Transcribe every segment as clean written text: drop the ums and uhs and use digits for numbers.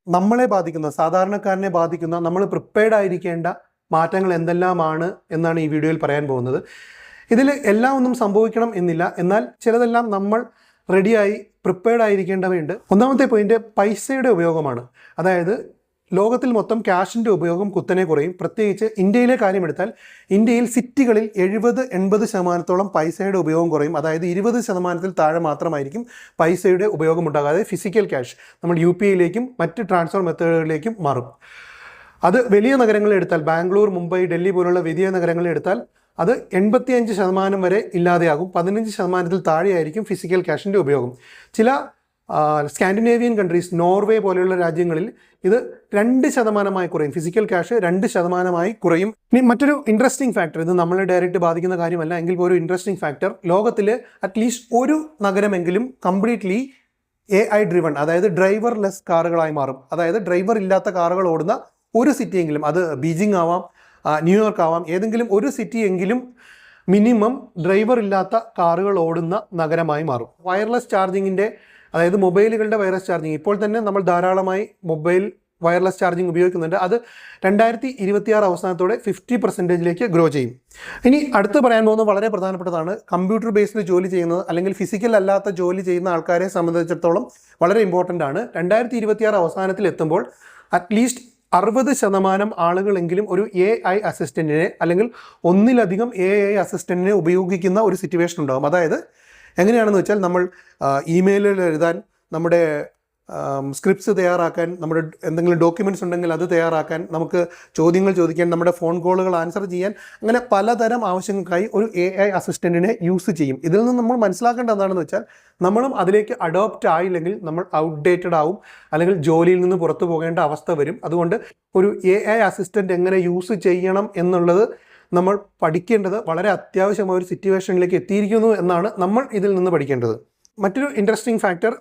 നമ്മളെ ബാധിക്കുന്ന, സാധാരണക്കാരനെ ബാധിക്കുന്ന, നമ്മൾ പ്രിപ്പയർഡ് ആയിരിക്കേണ്ട മാറ്റങ്ങൾ എന്തെല്ലാമാണ് എന്നാണ് ഈ വീഡിയോയിൽ പറയാൻ പോകുന്നത്. ഇതിൽ എല്ലാം ഒന്നും സംഭവിക്കണം എന്നില്ല, എന്നാൽ ചിലതെല്ലാം നമ്മൾ റെഡിയായി പ്രിപ്പയർഡ് ആയിരിക്കേണ്ടവയുണ്ട്. ഒന്നാമത്തെ പോയിന്റ് പൈസയുടെ ഉപയോഗമാണ്. അതായത് ലോകത്തിൽ മൊത്തം ക്യാഷിൻ്റെ ഉപയോഗം കുത്തനെ കുറയും. പ്രത്യേകിച്ച് ഇന്ത്യയിലെ കാര്യമെടുത്താൽ ഇന്ത്യയിൽ സിറ്റികളിൽ 70-80% പൈസയുടെ ഉപയോഗം കുറയും. അതായത് 20% താഴെ മാത്രമായിരിക്കും പൈസയുടെ ഉപയോഗം ഉണ്ടാകുക. അതായത് ഫിസിക്കൽ ക്യാഷ് നമ്മൾ UPIയിലേക്കും മറ്റ് ട്രാൻസ്ഫർ മെത്തേഡുകളിലേക്കും മാറും. അത് വലിയ നഗരങ്ങളിൽ എടുത്താൽ, ബാംഗ്ലൂർ, മുംബൈ, ഡൽഹി പോലുള്ള വലിയ നഗരങ്ങളിൽ എടുത്താൽ അത് 85% വരെ ഇല്ലാതെയാകും. 15% താഴെയായിരിക്കും ഫിസിക്കൽ ക്യാഷിൻ്റെ ഉപയോഗം. ചില സ്കാൻഡിനേവിയൻ കൺട്രീസ്, നോർവേ പോലെയുള്ള രാജ്യങ്ങളിൽ ഇത് 2% കുറയും. ഫിസിക്കൽ ക്യാഷ് 2% കുറയും. ഇനി മറ്റൊരു ഇൻട്രസ്റ്റിംഗ് ഫാക്ടർ, ഇത് നമ്മളെ ഡയറക്റ്റ് ബാധിക്കുന്ന കാര്യമല്ല എങ്കിൽ ഒരു ഇൻട്രസ്റ്റിംഗ് ഫാക്ടർ, ലോകത്തിൽ അറ്റ്ലീസ്റ്റ് ഒരു നഗരമെങ്കിലും കംപ്ലീറ്റ്ലി AI ഡ്രിവൺ, അതായത് ഡ്രൈവർലെസ് കാറുകളായി മാറും. അതായത് ഡ്രൈവർ ഇല്ലാത്ത കാറുകൾ ഓടുന്ന ഒരു സിറ്റിയെങ്കിലും, അത് ബീജിംഗ് ആവാം, ന്യൂയോർക്ക് ആവാം, ഏതെങ്കിലും ഒരു സിറ്റിയെങ്കിലും മിനിമം ഡ്രൈവർ ഇല്ലാത്ത കാറുകൾ ഓടുന്ന നഗരമായി മാറും. വയർലെസ് ചാർജിങ്ങിൻ്റെ, അതായത് മൊബൈലുകളുടെ വയർലെസ് ചാർജിങ്, ഇപ്പോൾ തന്നെ നമ്മൾ ധാരാളമായി മൊബൈൽ വയർലെസ് ചാർജിങ് ഉപയോഗിക്കുന്നുണ്ട്. അത് 2026 അവസാനത്തോടെ 50%ലേക്ക് ഗ്രോ ചെയ്യും. ഇനി അടുത്ത് പറയാൻ പോകുന്നത് വളരെ പ്രധാനപ്പെട്ടതാണ്. കമ്പ്യൂട്ടർ ബേസ്ഡ് ജോലി ചെയ്യുന്നത് അല്ലെങ്കിൽ ഫിസിക്കൽ അല്ലാത്ത ജോലി ചെയ്യുന്ന ആൾക്കാരെ സംബന്ധിച്ചിടത്തോളം വളരെ ഇമ്പോർട്ടൻ്റ് ആണ്. 2026 അവസാനത്തിൽ എത്തുമ്പോൾ അറ്റ്ലീസ്റ്റ് 60% ആളുകളെങ്കിലും ഒരു AI അസിസ്റ്റൻറ്റിനെ അല്ലെങ്കിൽ ഒന്നിലധികം AI അസിസ്റ്റൻറ്റിനെ ഉപയോഗിക്കുന്ന ഒരു സിറ്റുവേഷൻ ഉണ്ടാകും. അതായത് എങ്ങനെയാണെന്ന് വെച്ചാൽ, നമ്മൾ ഇമെയിലുകൾ എഴുതാൻ, നമ്മുടെ സ്ക്രിപ്റ്റ്സ് തയ്യാറാക്കാൻ, നമ്മുടെ എന്തെങ്കിലും ഡോക്യുമെൻറ്റ്സ് ഉണ്ടെങ്കിൽ അത് തയ്യാറാക്കാൻ, നമുക്ക് ചോദ്യങ്ങൾ ചോദിക്കാൻ, നമ്മുടെ ഫോൺ കോളുകൾ ആൻസർ ചെയ്യാൻ, അങ്ങനെ പലതരം ആവശ്യങ്ങൾക്കായി ഒരു AI അസിസ്റ്റൻറ്റിനെ യൂസ് ചെയ്യും. ഇതിൽ നിന്ന് നമ്മൾ മനസ്സിലാക്കേണ്ട എന്താണെന്ന് വെച്ചാൽ, നമ്മളും അതിലേക്ക് അഡോപ്റ്റ് ആയില്ലെങ്കിൽ നമ്മൾ ഔട്ട്ഡേറ്റഡ് ആവും, അല്ലെങ്കിൽ ജോലിയിൽ നിന്ന് പുറത്തു പോകേണ്ട അവസ്ഥ വരും. അതുകൊണ്ട് ഒരു AI അസിസ്റ്റൻറ്റ് എങ്ങനെ യൂസ് ചെയ്യണം എന്നുള്ളത് നമ്മൾ പഠിക്കേണ്ടത് വളരെ അത്യാവശ്യമായ ഒരു സിറ്റുവേഷനിലേക്ക് എത്തിയിരിക്കുന്നു എന്നാണ് നമ്മൾ ഇതിൽ നിന്ന് പഠിക്കേണ്ടത്. മറ്റൊരു ഇൻട്രസ്റ്റിംഗ് ഫാക്ടർ,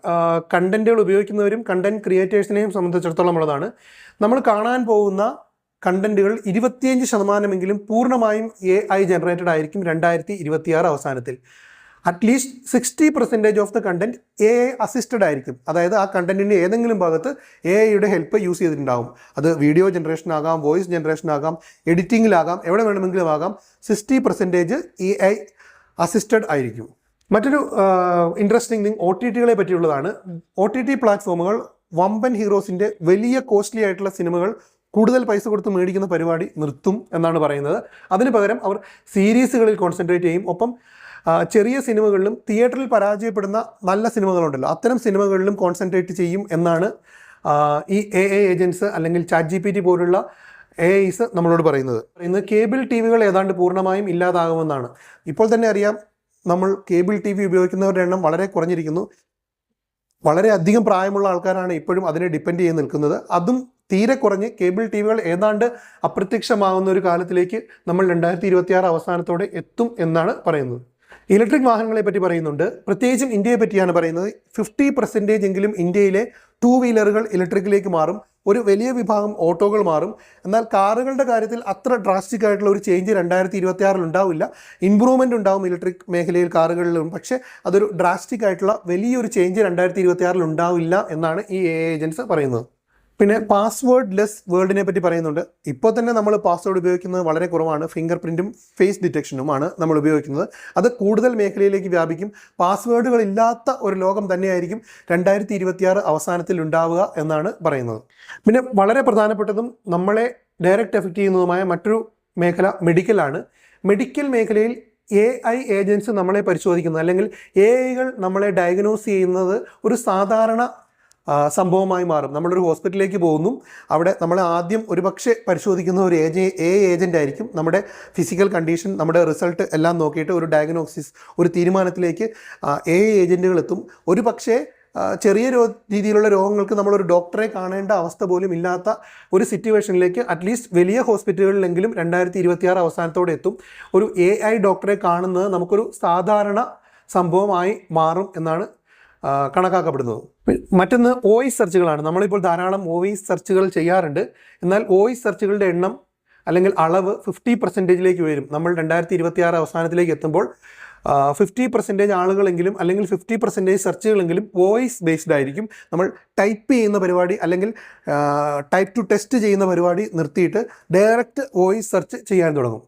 കണ്ടൻറ്റുകൾ ഉപയോഗിക്കുന്നവരും കണ്ടൻറ് ക്രിയേറ്റേഴ്സിനെയും സംബന്ധിച്ചിടത്തോളം ഉള്ളതാണ്. നമ്മൾ കാണാൻ പോകുന്ന കണ്ടൻറ്റുകൾ 25% പൂർണ്ണമായും AI ജനറേറ്റഡ് ആയിരിക്കും 2026 അവസാനത്തിൽ. At least 60% of the content AI assisted ആയിരിക്കും. അതായത് ആ കണ്ടൻറ്റിൻ്റെ ഏതെങ്കിലും ഭാഗത്ത് AIയുടെ ഹെൽപ്പ് യൂസ് ചെയ്തിട്ടുണ്ടാകും. അത് വീഡിയോ ജനറേഷൻ ആകാം, വോയിസ് ജനറേഷൻ ആകാം, എഡിറ്റിങ്ങിലാകാം, എവിടെ വേണമെങ്കിലും ആകാം. 60% AI അസിസ്റ്റഡ് ആയിരിക്കും. മറ്റൊരു ഇൻട്രസ്റ്റിംഗ് തിങ് OTTകളെ പറ്റിയുള്ളതാണ്. OTT പ്ലാറ്റ്ഫോമുകൾ വമ്പൻ ഹീറോസിൻ്റെ വലിയ കോസ്റ്റ്ലി ആയിട്ടുള്ള സിനിമകൾ കൂടുതൽ പൈസ കൊടുത്ത് മേടിക്കുന്ന പരിപാടി നിർത്തും എന്നാണ് പറയുന്നത്. അതിന് പകരം അവർ സീരീസുകളിൽ കോൺസെൻട്രേറ്റ് ചെയ്യും. ഒപ്പം ചെറിയ സിനിമകളിലും തിയേറ്ററിൽ പരാജയപ്പെടുന്ന നല്ല സിനിമകളുണ്ടല്ലോ, അത്തരം സിനിമകളിലും കോൺസെൻട്രേറ്റ് ചെയ്യും എന്നാണ് ഈ AI ഏജൻസ് അല്ലെങ്കിൽ ChatGPT പോലുള്ള AIs നമ്മളോട് പറയുന്നത്. കേബിൾ TVകൾ ഏതാണ്ട് പൂർണ്ണമായും ഇല്ലാതാകുമെന്നാണ്. ഇപ്പോൾ തന്നെ അറിയാം, നമ്മൾ കേബിൾ TV ഉപയോഗിക്കുന്നവരുടെ എണ്ണം വളരെ കുറഞ്ഞിരിക്കുന്നു. വളരെ അധികം പ്രായമുള്ള ആൾക്കാരാണ് ഇപ്പോഴും അതിനെ ഡിപ്പെൻഡ് ചെയ്ത് നിൽക്കുന്നത്. അതും തീരെ കുറഞ്ഞ് കേബിൾ TVകൾ ഏതാണ്ട് അപ്രത്യക്ഷമാകുന്ന ഒരു കാലത്തിലേക്ക് നമ്മൾ 2026 അവസാനത്തോടെ എത്തും എന്നാണ് പറയുന്നത്. ഇലക്ട്രിക് വാഹനങ്ങളെ പറ്റി പറയുന്നുണ്ട്. പ്രത്യേകിച്ചും ഇന്ത്യയെ പറ്റിയാണ് പറയുന്നത്. 50% എങ്കിലും ഇന്ത്യയിലെ 2 വീലറുകൾ ഇലക്ട്രിക്കിലേക്ക് മാറും. ഒരു വലിയ വിഭാഗം ഓട്ടോകൾ മാറും. എന്നാൽ കാറുകളുടെ കാര്യത്തിൽ അത്ര ഡ്രാസ്റ്റിക് ആയിട്ടുള്ള ഒരു ചേഞ്ച് 2026 ഉണ്ടാവില്ല. ഇമ്പ്രൂവ്മെൻ്റ് ഉണ്ടാവും ഇലക്ട്രിക് മേഖലയിൽ, കാറുകളിലും. പക്ഷേ അതൊരു ഡ്രാസ്റ്റിക് ആയിട്ടുള്ള വലിയൊരു ചേഞ്ച് 2026 ഉണ്ടാവില്ല എന്നാണ് ഈ AI ഏജൻസ് പറയുന്നത്. പിന്നെ പാസ്വേഡ് ലെസ് വേൾഡിനെ പറ്റി പറയുന്നുണ്ട്. ഇപ്പോൾ തന്നെ നമ്മൾ പാസ്വേഡ് ഉപയോഗിക്കുന്നത് വളരെ കുറവാണ്. ഫിംഗർ പ്രിൻറ്റും ഫേസ് ഡിറ്റക്ഷനുമാണ് നമ്മൾ ഉപയോഗിക്കുന്നത്. അത് കൂടുതൽ മേഖലയിലേക്ക് വ്യാപിക്കും. പാസ്വേഡുകളില്ലാത്ത ഒരു ലോകം തന്നെയായിരിക്കും 2026 അവസാനത്തിൽ ഉണ്ടാവുക എന്നാണ് പറയുന്നത്. പിന്നെ വളരെ പ്രധാനപ്പെട്ടതും നമ്മളെ ഡയറക്റ്റ് എഫക്റ്റ് ചെയ്യുന്നതുമായ മറ്റൊരു മേഖല മെഡിക്കലാണ്. മെഡിക്കൽ മേഖലയിൽ AI ഏജൻസ് നമ്മളെ പരിശോധിക്കുന്നത്, അല്ലെങ്കിൽ AIകൾ നമ്മളെ ഡയഗ്നോസ് ചെയ്യുന്നത് ഒരു സാധാരണ സംഭവമായി മാറും. നമ്മളൊരു ഹോസ്പിറ്റലിലേക്ക് പോകുന്നു, അവിടെ നമ്മൾ ആദ്യം ഒരുപക്ഷെ പരിശോധിക്കുന്ന ഒരു AI ഏജൻ്റ് ആയിരിക്കും. നമ്മുടെ ഫിസിക്കൽ കണ്ടീഷൻ, നമ്മുടെ റിസൾട്ട് എല്ലാം നോക്കിയിട്ട് ഒരു ഡയഗ്നോസിസ്, ഒരു തീരുമാനത്തിലേക്ക് AI ഏജൻറ്റുകൾ എത്തും. ഒരു പക്ഷേ ചെറിയ രീതിയിലുള്ള രോഗങ്ങൾക്ക് നമ്മളൊരു ഡോക്ടറെ കാണേണ്ട അവസ്ഥ പോലും ഇല്ലാത്ത ഒരു സിറ്റുവേഷനിലേക്ക് അറ്റ്ലീസ്റ്റ് വലിയ ഹോസ്പിറ്റലുകളിലെങ്കിലും 2026 അവസാനത്തോടെ എത്തും. ഒരു AI ഡോക്ടറെ കാണുന്നത് നമുക്കൊരു സാധാരണ സംഭവമായി മാറും എന്നാണ് കണക്കാക്കപ്പെടുന്നത്. മറ്റൊന്ന് വോയിസ് സെർച്ചുകളാണ്. നമ്മളിപ്പോൾ ധാരാളം വോയിസ് സെർച്ചുകൾ ചെയ്യാറുണ്ട്. എന്നാൽ വോയിസ് സെർച്ചുകളുടെ എണ്ണം അല്ലെങ്കിൽ അളവ് 50%ലേക്ക് വരും. നമ്മൾ 2026 അവസാനത്തിലേക്ക് എത്തുമ്പോൾ 50% ആളുകളെങ്കിലും അല്ലെങ്കിൽ 50% സെർച്ചുകളെങ്കിലും വോയിസ് ബേസ്ഡ് ആയിരിക്കും. നമ്മൾ ടൈപ്പ് ചെയ്യുന്ന പരിപാടി അല്ലെങ്കിൽ ടൈപ്പ് ടു ടെസ്റ്റ് ചെയ്യുന്ന പരിപാടി നിർത്തിയിട്ട് ഡയറക്റ്റ് വോയിസ് സെർച്ച് ചെയ്യാൻ തുടങ്ങും.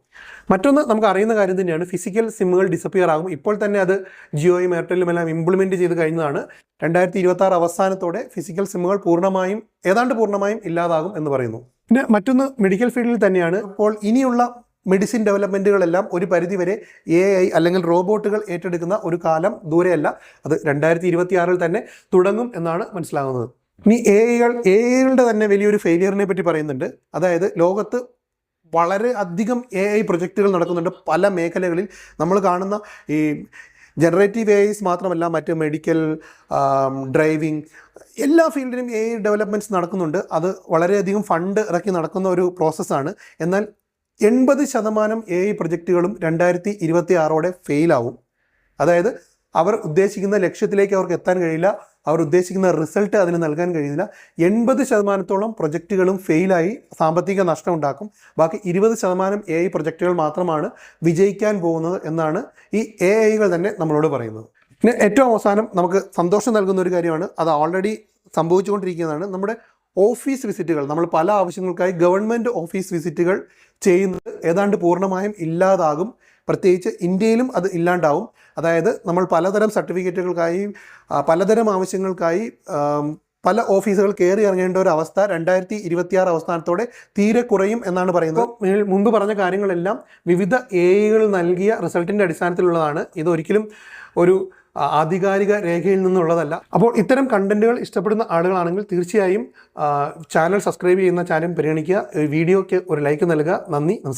മറ്റൊന്ന് നമുക്ക് അറിയുന്ന കാര്യം തന്നെയാണ്, ഫിസിക്കൽ സിമ്മുകൾ ഡിസപ്പിയർ ആകും. ഇപ്പോൾ തന്നെ അത് ജിയോയും എയർടെല്ലും എല്ലാം ഇംപ്ലിമെൻറ്റ് ചെയ്ത് കഴിഞ്ഞതാണ്. 2026 അവസാനത്തോടെ ഫിസിക്കൽ സിമ്മുകൾ ഏതാണ്ട് പൂർണ്ണമായും ഇല്ലാതാകും എന്ന് പറയുന്നു. പിന്നെ മറ്റൊന്ന് മെഡിക്കൽ ഫീൽഡിൽ തന്നെയാണ്. അപ്പോൾ ഇനിയുള്ള മെഡിസിൻ ഡെവലപ്മെൻറ്റുകളെല്ലാം ഒരു പരിധിവരെ AI അല്ലെങ്കിൽ റോബോട്ടുകൾ ഏറ്റെടുക്കുന്ന ഒരു കാലം ദൂരെയല്ല. അത് 2026 തന്നെ തുടങ്ങും എന്നാണ് മനസ്സിലാകുന്നത്. ഇനി AI-കളുടെ തന്നെ വലിയൊരു ഫെയിലിയറിനെ പറ്റി പറയുന്നുണ്ട്. അതായത് ലോകത്ത് വളരെ അധികം AI പ്രൊജക്റ്റുകൾ നടക്കുന്നുണ്ട് പല മേഖലകളിൽ. നമ്മൾ കാണുന്ന ഈ ജനറേറ്റീവ് AIs മാത്രമല്ല, മറ്റ് മെഡിക്കൽ, ഡ്രൈവിംഗ്, എല്ലാ ഫീൽഡിലും AI ഡെവലപ്മെൻറ്റ്സ് നടക്കുന്നുണ്ട്. അത് വളരെയധികം ഫണ്ട് ഇറക്കി നടക്കുന്ന ഒരു പ്രോസസ്സാണ്. എന്നാൽ 80% AI പ്രൊജക്റ്റുകളും 2026 ഫെയിലാവും. അതായത് അവർ ഉദ്ദേശിക്കുന്ന ലക്ഷ്യത്തിലേക്ക് അവർക്ക് എത്താൻ കഴിയില്ല, അവർ ഉദ്ദേശിക്കുന്ന റിസൾട്ട് അതിന് നൽകാൻ കഴിയില്ല. 80% പ്രൊജക്റ്റുകളും ഫെയിലായി സാമ്പത്തിക നഷ്ടം ഉണ്ടാക്കും. ബാക്കി 20% AI പ്രൊജക്റ്റുകൾ മാത്രമാണ് വിജയിക്കാൻ പോകുന്നത് എന്നാണ് ഈ AI-കൾ തന്നെ നമ്മളോട് പറയുന്നത്. പിന്നെ ഏറ്റവും അവസാനം നമുക്ക് സന്തോഷം നൽകുന്ന ഒരു കാര്യമാണ്, അത് ഓൾറെഡി സംഭവിച്ചുകൊണ്ടിരിക്കുന്നതാണ്. നമ്മുടെ ഓഫീസ് വിസിറ്റുകൾ, നമ്മൾ പല ആവശ്യങ്ങൾക്കായി ഗവൺമെൻറ് ഓഫീസ് വിസിറ്റുകൾ ചെയ്യുന്നത് ഏതാണ്ട് പൂർണ്ണമായും ഇല്ലാതാകും. പ്രത്യേകിച്ച് ഇന്ത്യയിലും അത് ഇല്ലാണ്ടാവും. അതായത് നമ്മൾ പലതരം സർട്ടിഫിക്കറ്റുകൾക്കായി, പലതരം ആവശ്യങ്ങൾക്കായി പല ഓഫീസുകൾ കയറി ഇറങ്ങേണ്ട ഒരു അവസ്ഥ 2026 അവസാനത്തോടെ തീരെ കുറയും എന്നാണ് പറയുന്നത്. മുമ്പ് പറഞ്ഞ കാര്യങ്ങളെല്ലാം വിവിധ AI-കൾ നൽകിയ റിസൾട്ടിൻ്റെ അടിസ്ഥാനത്തിലുള്ളതാണ്. ഇതൊരിക്കലും ഒരു ആധികാരിക രേഖയിൽ നിന്നുള്ളതല്ല. അപ്പോൾ ഇത്തരം കണ്ടന്റുകൾ ഇഷ്ടപ്പെടുന്ന ആളുകളാണെങ്കിൽ തീർച്ചയായും ചാനൽ സബ്സ്ക്രൈബ് ചെയ്യുന്ന ചാനൽ പരിഗണിക്കുക. വീഡിയോയ്ക്ക് ഒരു ലൈക്ക് നൽകുക. നന്ദി, നമസ്കാരം.